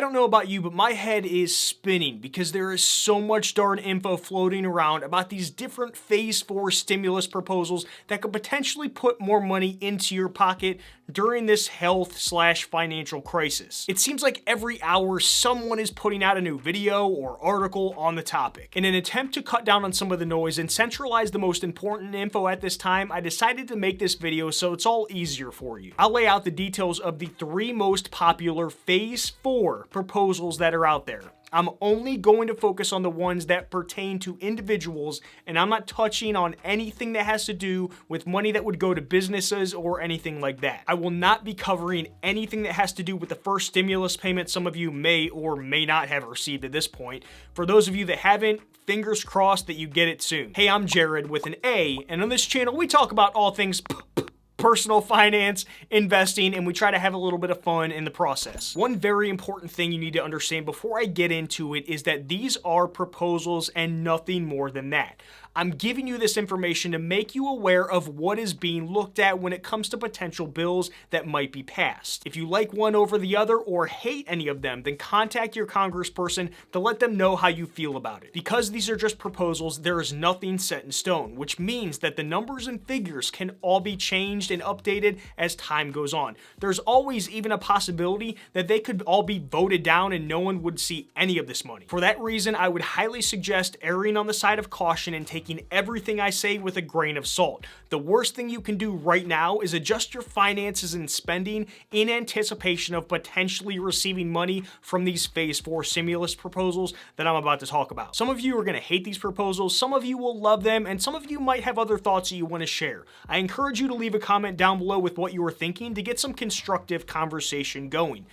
don't know about you, but my head is spinning because there is so much darn info floating around about these different phase 4 stimulus proposals that could potentially put more money into your pocket during this health/financial crisis. It seems like every hour someone is putting out a new video or article on the topic. In an attempt to cut down on some of the noise and centralize the most important info at this time, I decided to make this video so it's all easier for you. I'll lay out the details of the 3 most popular phase 4 proposals that are out there. I'm only going to focus on the ones that pertain to individuals, and I'm not touching on anything that has to do with money that would go to businesses or anything like that. I will not be covering anything that has to do with the first stimulus payment some of you may or may not have received at this point. For those of you that haven't, fingers crossed that you get it soon. Hey, I'm Jarrad with an A, and on this channel we talk about all things personal finance, investing, and we try to have a little bit of fun in the process. One very important thing you need to understand before I get into it is that these are proposals and nothing more than that. I'm giving you this information to make you aware of what is being looked at when it comes to potential bills that might be passed. If you like one over the other or hate any of them, then contact your congressperson to let them know how you feel about it. Because these are just proposals, there is nothing set in stone, which means that the numbers and figures can all be changed and updated as time goes on. There's always even a possibility that they could all be voted down and no one would see any of this money. For that reason, I would highly suggest erring on the side of caution and taking everything I say with a grain of salt. The worst thing you can do right now is adjust your finances and spending in anticipation of potentially receiving money from these phase 4 stimulus proposals that I'm about to talk about. Some of you are going to hate these proposals, some of you will love them, and some of you might have other thoughts that you want to share. I encourage you to leave a comment down below with what you were thinking to get some constructive conversation going.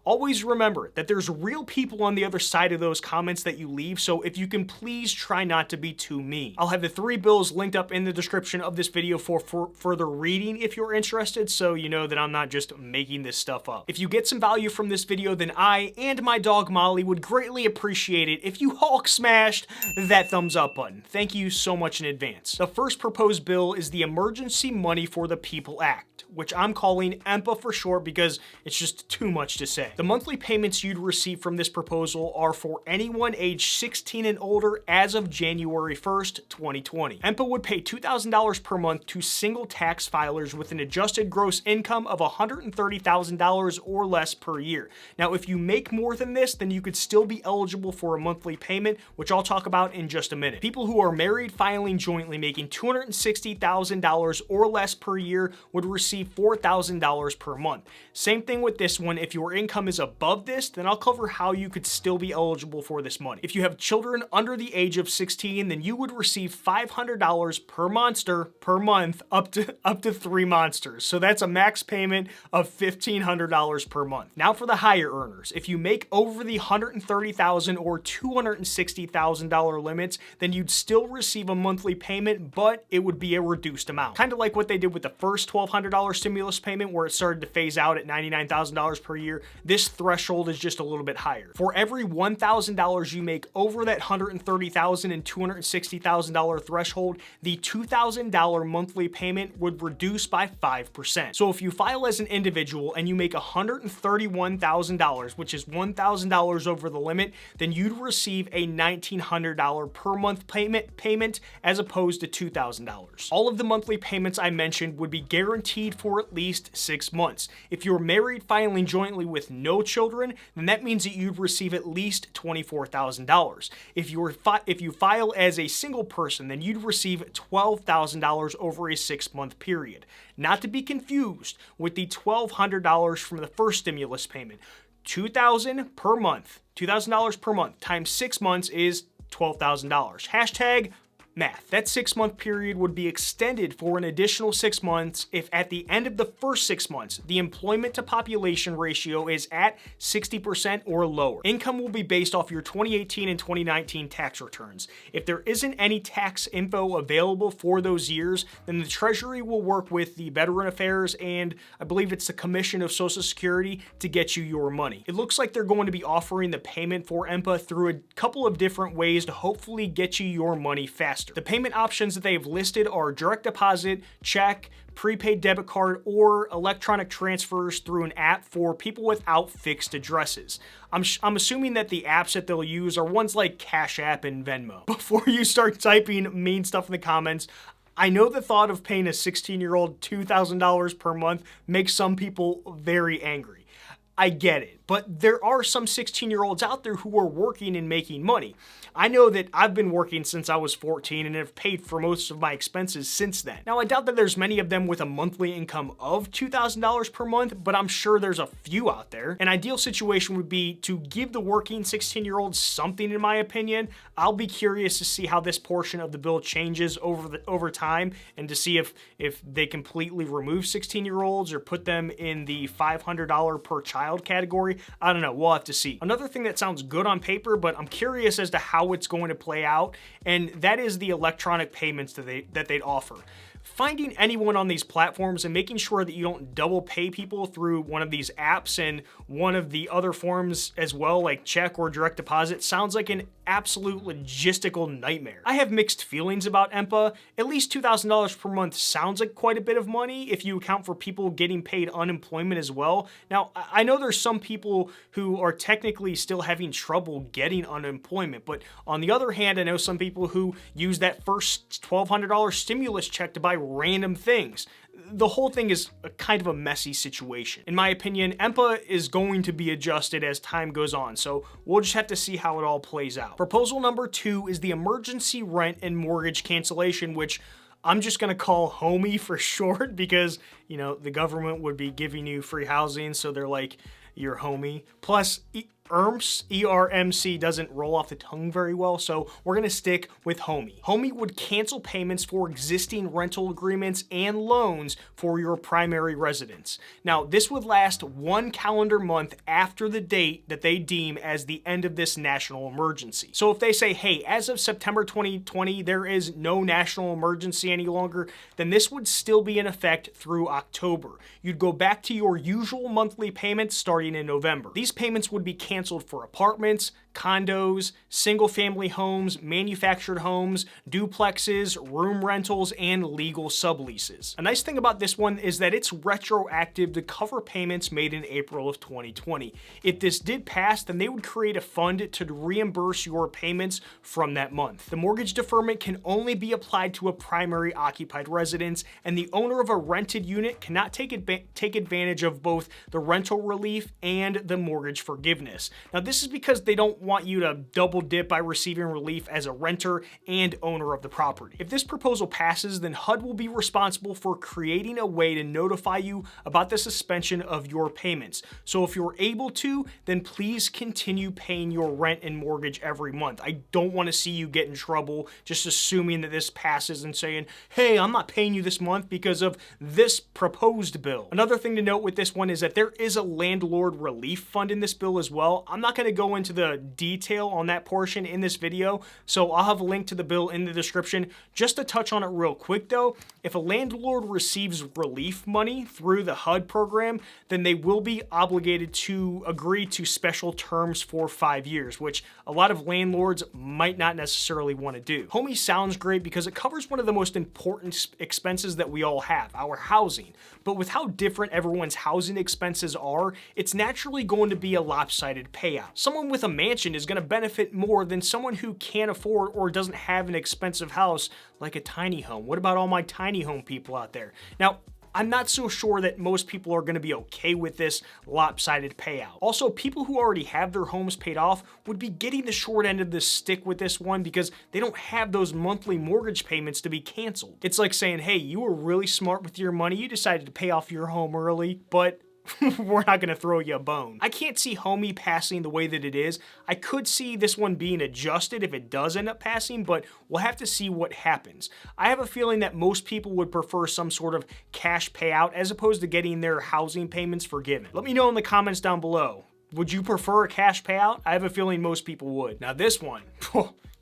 Always remember that there's real people on the other side of those comments that you leave, so if you can please try not to be too mean. I'll have the 3 bills linked up in the description of this video for further reading if you're interested, so you know that I'm not just making this stuff up. If you get some value from this video, then I and my dog Molly would greatly appreciate it if you Hulk smashed that thumbs up button. Thank you so much in advance. The first proposed bill is the Emergency Money for the People Act, which I'm calling EMPA for short because it's just too much to say. The monthly payments you'd receive from this proposal are for anyone age 16 and older as of January 1st, 2020. EMPA would pay $2,000 per month to single tax filers with an adjusted gross income of $130,000 or less per year. Now, if you make more than this, then you could still be eligible for a monthly payment, which I'll talk about in just a minute. People who are married filing jointly making $260,000 or less per year would receive $4,000 per month. Same thing with this one. If your income is above this, then I'll cover how you could still be eligible for this money. If you have children under the age of 16, then you would receive $500 per monster per month up to 3 monsters. So that's a max payment of $1,500 per month. Now for the higher earners. If you make over the $130,000 or $260,000 limits, then you'd still receive a monthly payment, but it would be a reduced amount. Kind of like what they did with the first $1,200 stimulus payment where it started to phase out at $99,000 per year. This threshold is just a little bit higher. For every $1,000 you make over that $130,000 and $260,000 threshold, the $2,000 monthly payment would reduce by 5%. So if you file as an individual and you make $131,000, which is $1,000 over the limit, then you'd receive a $1,900 per month payment as opposed to $2,000. All of the monthly payments I mentioned would be guaranteed for at least 6 months. If you're married filing jointly with no children, then that means that you'd receive at least $24,000. If you file as a single person, then you'd receive $12,000 over a 6-month period. Not to be confused with the $1,200 from the first stimulus payment. $2,000 per month, $2,000 per month times 6 months is $12,000. Hashtag math. That 6-month period would be extended for an additional 6 months if at the end of the first 6 months, the employment to population ratio is at 60% or lower. Income will be based off your 2018 and 2019 tax returns. If there isn't any tax info available for those years, then the Treasury will work with the Veteran Affairs and I believe it's the Commission of Social Security to get you your money. It looks like they're going to be offering the payment for EMPA through a couple of different ways to hopefully get you your money faster. faster. The payment options that they've listed are direct deposit, check, prepaid debit card, or electronic transfers through an app for people without fixed addresses. I'm assuming that the apps that they'll use are ones like Cash App and Venmo. Before you start typing mean stuff in the comments, I know the thought of paying a 16-year-old $2,000 per month makes some people very angry. I get it, but there are some 16-year-olds out there who are working and making money. I know that I've been working since I was 14 and have paid for most of my expenses since then. Now, I doubt that there's many of them with a monthly income of $2,000 per month, but I'm sure there's a few out there. An ideal situation would be to give the working 16-year-olds something, in my opinion. I'll be curious to see how this portion of the bill changes over time, and to see if they completely remove 16-year-olds or put them in the $500 per child category. I don't know, we'll have to see. Another thing that sounds good on paper, but I'm curious as to how it's going to play out, and that is the electronic payments that they'd offer. Finding anyone on these platforms and making sure that you don't double pay people through one of these apps and one of the other forms as well, like check or direct deposit, sounds like an absolute logistical nightmare. I have mixed feelings about EMPA. At least $2,000 per month sounds like quite a bit of money if you account for people getting paid unemployment as well. Now, I know there's some people who are technically still having trouble getting unemployment, but on the other hand, I know some people who use that first $1,200 stimulus check to buy random things. The whole thing is a kind of a messy situation. In my opinion, EMPA is going to be adjusted as time goes on, so we'll just have to see how it all plays out. Proposal number 2 is the emergency rent and mortgage cancellation, which I'm just gonna call HOMI for short because, you know, the government would be giving you free housing, so they're like, your homie. Plus, ERMC, E-R-M-C doesn't roll off the tongue very well, so we're gonna stick with HOMI. HOMI would cancel payments for existing rental agreements and loans for your primary residence. Now, this would last 1 calendar month after the date that they deem as the end of this national emergency. So if they say, hey, as of September 2020, there is no national emergency any longer, then this would still be in effect through October. You'd go back to your usual monthly payments starting in November. These payments would be canceled for apartments, condos, single-family homes, manufactured homes, duplexes, room rentals, and legal subleases. A nice thing about this one is that it's retroactive to cover payments made in April of 2020. If this did pass, then they would create a fund to reimburse your payments from that month. The mortgage deferment can only be applied to a primary occupied residence, and the owner of a rented unit cannot take advantage of both the rental relief and the mortgage forgiveness. Now, this is because they don't want you to double dip by receiving relief as a renter and owner of the property. If this proposal passes, then HUD will be responsible for creating a way to notify you about the suspension of your payments. So if you're able to, then please continue paying your rent and mortgage every month. I don't want to see you get in trouble just assuming that this passes and saying, hey, I'm not paying you this month because of this proposed bill. Another thing to note with this one is that there is a landlord relief fund in this bill as well. I'm not going to go into the detail on that portion in this video, so I'll have a link to the bill in the description. Just to touch on it real quick though, if a landlord receives relief money through the HUD program, then they will be obligated to agree to special terms for 5 years, which a lot of landlords might not necessarily want to do. HOMI sounds great because it covers one of the most important expenses that we all have, our housing. But with how different everyone's housing expenses are, it's naturally going to be a lopsided payout. Someone with a mansion is going to benefit more than someone who can't afford or doesn't have an expensive house like a tiny home. What about all my tiny home people out there? Now, I'm not so sure that most people are going to be okay with this lopsided payout. Also, people who already have their homes paid off would be getting the short end of the stick with this one because they don't have those monthly mortgage payments to be canceled. It's like saying, hey, you were really smart with your money, you decided to pay off your home early, but we're not going to throw you a bone. I can't see HOMI passing the way that it is. I could see this one being adjusted if it does end up passing, but we'll have to see what happens. I have a feeling that most people would prefer some sort of cash payout as opposed to getting their housing payments forgiven. Let me know in the comments down below. Would you prefer a cash payout? I have a feeling most people would. Now this one,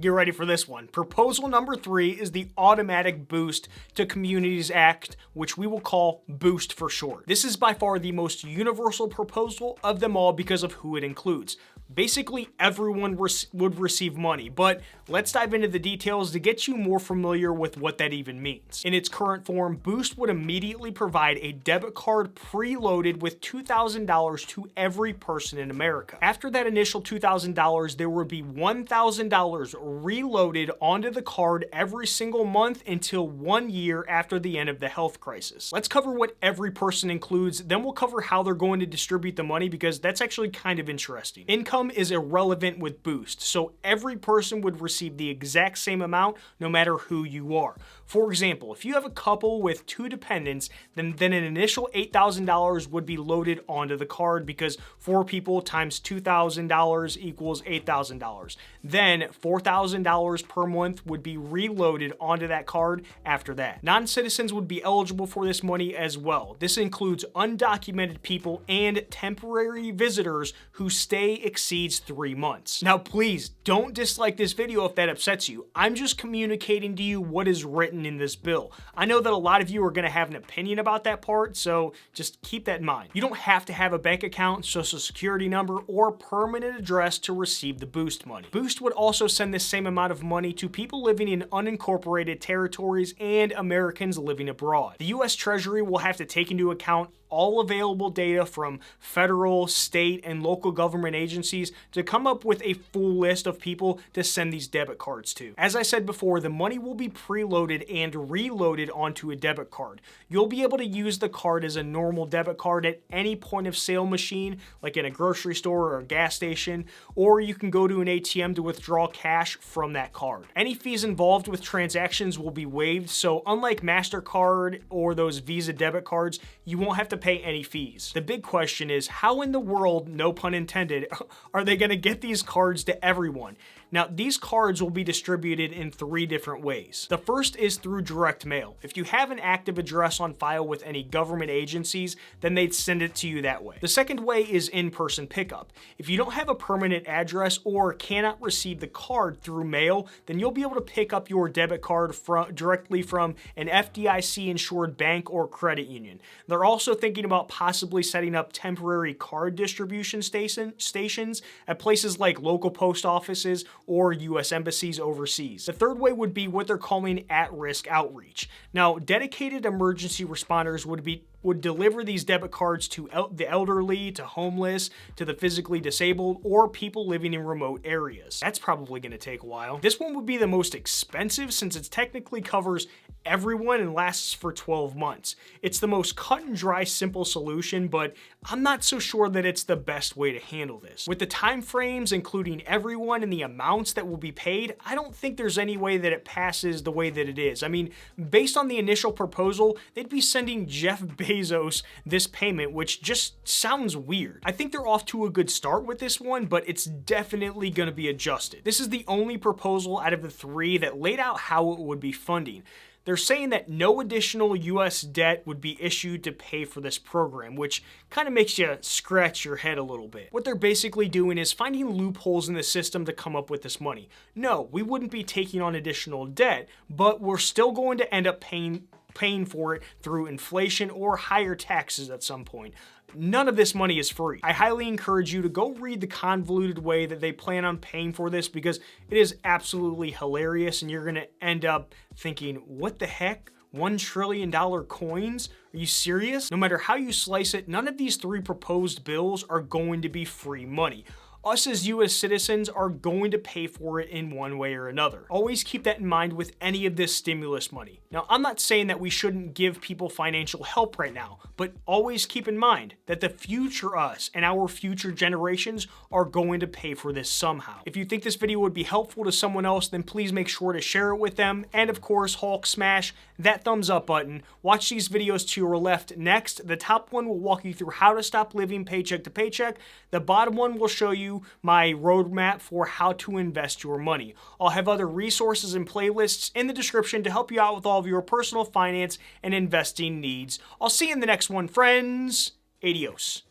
Get ready for this one. Proposal number 3 is the Automatic Boost to Communities Act, which we will call BOOST for short. This is by far the most universal proposal of them all because of who it includes. Basically, everyone would receive money, but let's dive into the details to get you more familiar with what that even means. In its current form, Boost would immediately provide a debit card preloaded with $2,000 to every person in America. After that initial $2,000, there would be $1,000 reloaded onto the card every single month until 1 year after the end of the health crisis. Let's cover what every person includes, then we'll cover how they're going to distribute the money because that's actually kind of interesting. Income is irrelevant with Boost, so every person would receive the exact same amount no matter who you are. For example, if you have a couple with 2 dependents, then an initial $8,000 would be loaded onto the card because 4 people times $2,000 equals $8,000. Then $4,000 per month would be reloaded onto that card after that. Non-citizens would be eligible for this money as well. This includes undocumented people and temporary visitors whose stay exceeds 3 months. Now, please don't dislike this video if that upsets you. I'm just communicating to you what is written in this bill. I know that a lot of you are going to have an opinion about that part, so just keep that in mind. You don't have to have a bank account, social security number, or permanent address to receive the Boost money. Boost would also send the same amount of money to people living in unincorporated territories and Americans living abroad. The U.S. Treasury will have to take into account all available data from federal, state, and local government agencies to come up with a full list of people to send these debit cards to. As I said before, the money will be preloaded and reloaded onto a debit card. You'll be able to use the card as a normal debit card at any point of sale machine, like in a grocery store or a gas station, or you can go to an ATM to withdraw cash from that card. Any fees involved with transactions will be waived, so unlike MasterCard or those Visa debit cards, you won't have to pay any fees. The big question is, how in the world, no pun intended, are they going to get these cards to everyone? Now, these cards will be distributed in 3 different ways. The first is through direct mail. If you have an active address on file with any government agencies, then they'd send it to you that way. The second way is in-person pickup. If you don't have a permanent address or cannot receive the card through mail, then you'll be able to pick up your debit card directly from an FDIC-insured bank or credit union. They're also thinking about possibly setting up temporary card distribution stations at places like local post offices or U.S. embassies overseas. The third way would be what they're calling at-risk outreach. Now, dedicated emergency responders would deliver these debit cards to the elderly, to homeless, to the physically disabled, or people living in remote areas. That's probably going to take a while. This one would be the most expensive since it technically covers everyone and lasts for 12 months. It's the most cut and dry, simple solution, but I'm not so sure that it's the best way to handle this. With the time frames, including everyone and the amounts that will be paid, I don't think there's any way that it passes the way that it is. I mean, based on the initial proposal, they'd be sending Jeff Bezos this payment, which just sounds weird. I think they're off to a good start with this one, but it's definitely going to be adjusted. This is the only proposal out of the 3 that laid out how it would be funding. They're saying that no additional U.S. debt would be issued to pay for this program, which kind of makes you scratch your head a little bit. What they're basically doing is finding loopholes in the system to come up with this money. No, we wouldn't be taking on additional debt, but we're still going to end up paying for it through inflation or higher taxes at some point. None of this money is free. I highly encourage you to go read the convoluted way that they plan on paying for this because it is absolutely hilarious and you're going to end up thinking, what the heck? $1 trillion coins? Are you serious? No matter how you slice it, none of these 3 proposed bills are going to be free money. Us as U.S. citizens are going to pay for it in one way or another. Always keep that in mind with any of this stimulus money. Now, I'm not saying that we shouldn't give people financial help right now, but always keep in mind that the future us and our future generations are going to pay for this somehow. If you think this video would be helpful to someone else, then please make sure to share it with them. And of course, Hulk smash that thumbs up button. Watch these videos to your left next. The top one will walk you through how to stop living paycheck to paycheck. The bottom one will show you my roadmap for how to invest your money. I'll have other resources and playlists in the description to help you out with all of your personal finance and investing needs. I'll see you in the next one, friends. Adios.